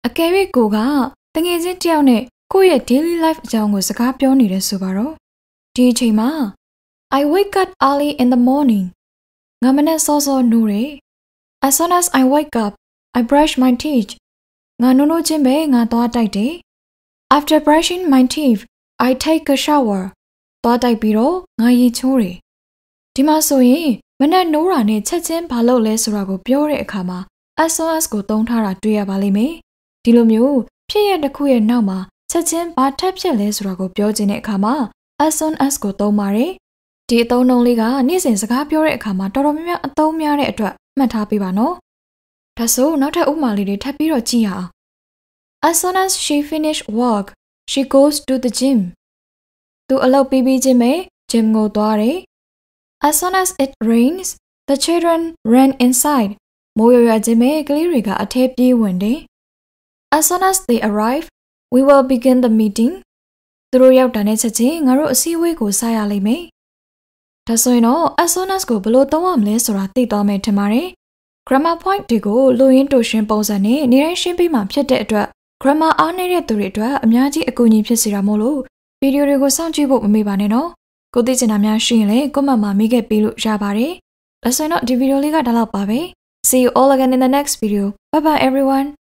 အကယ်၍ကိုကတငယ်ချင်းတယောက်နဲ့ကိုယ့်ရဲ့ daily life အကြောင်းကိုစကားပြောနေတယ်ဆိုပါတော့ဒီအချိန်မှာ I wake up early in the morning ငါမနက်စောစောနိုးတယ် As soon as I wake up I brush my teeth ငါနိုးချင်းပဲငါသွားတိုက်တယ် After brushing my teeth I take a shower သွားတိုက်ပြီးတော့ငါရေချိုးတယ်ဒီမှာဆိုရင်မနက်နိုးတာနဲ့ချက်ချင်းဘာလုပ်လဲဆိုတာကိုပြောတဲ့အခါမှာ as soon as ကိုသုံးထားတာတွေ့ရပါလိမ့်မယ်ဒီလိုမျိုးဖြစ်ရတစ်ခုရဲ့နောက်မှာချက်ချင်းဘာထပ်ဖြစ်လဲဆိုတာကိုပြောခြင်းတဲ့အခါမှာ as soon as ကိုသုံးပါတယ်ဒီအသုံးအနှုန်းလေးကနေ့စဉ်စကားပြောတဲ့အခါမှာတော်တော်များများအသုံးများတဲ့အတွက်မှတ်ထားပေးပါနော်ဒါဆိုနောက်ထပ်ဥပမာလေးတွေထပ်ပြီးတော့ကြည့်ရအောင် As soon as she finish work she goes to the gym သူအလုပ်ပြီးပြီးချင်းပဲ gym ကိုသွားတယ် As soon as it rains the children ran inside မိုးရွာချင်းပဲကလေးတွေကအထဲပြေးဝင်တယ် As soon as they arrive we will begin the meeting သူတို့ရောက်တာနဲ့ချက်ချင်းငါတို့အစည်းအဝေးကိုစရလိမ့်မယ်ဒါဆိုရင်တော့ as soon as ကိုဘယ်လိုသုံးရမလဲဆိုတာသိသွားမယ်ထင်ပါတယ် grammar point တွေကိုလိုရင်းတိုရှင်းပုံစံနဲ့နေတိုင်းရှင်းပေးမှဖြစ်တဲ့အတွက် grammar အားနည်းတဲ့သူတွေအတွက်အများကြီးအကူအညီဖြစ်စေတာမို့လို့ဗီဒီယိုတွေကိုစောင့်ကြည့်ဖို့မမေ့ပါနဲ့နော်ကိုသိချင်တာများရှိရင်လည်းကွန်မန့်မှာမိခဲ့ပေးလို့ရပါတယ်ဒါဆိုရင်တော့ဒီဗီဒီယိုလေးကဒါလောက်ပါပဲ See you all again in the next video. Bye bye everyone.